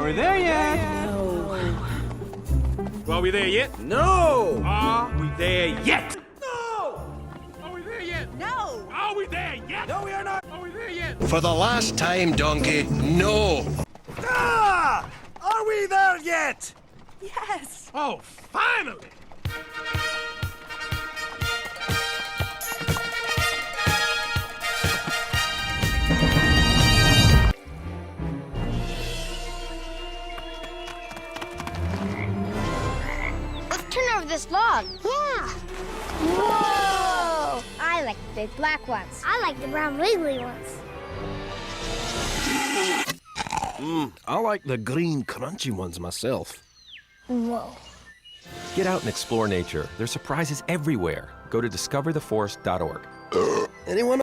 we there yet? Are we there yet? No! Are we there yet? No! Are we there yet? No! Are we there yet? No, we are not! Are we there yet? For the last time, donkey, no. Ah! Are we there yet? Yes! Oh, finally! Let's turn over this log. Yeah. Whoa! I like the big black ones. I like the brown wiggly ones. I like the green crunchy ones myself. Whoa. Get out and explore nature. There's surprises everywhere. Go to discovertheforest.org. Anyone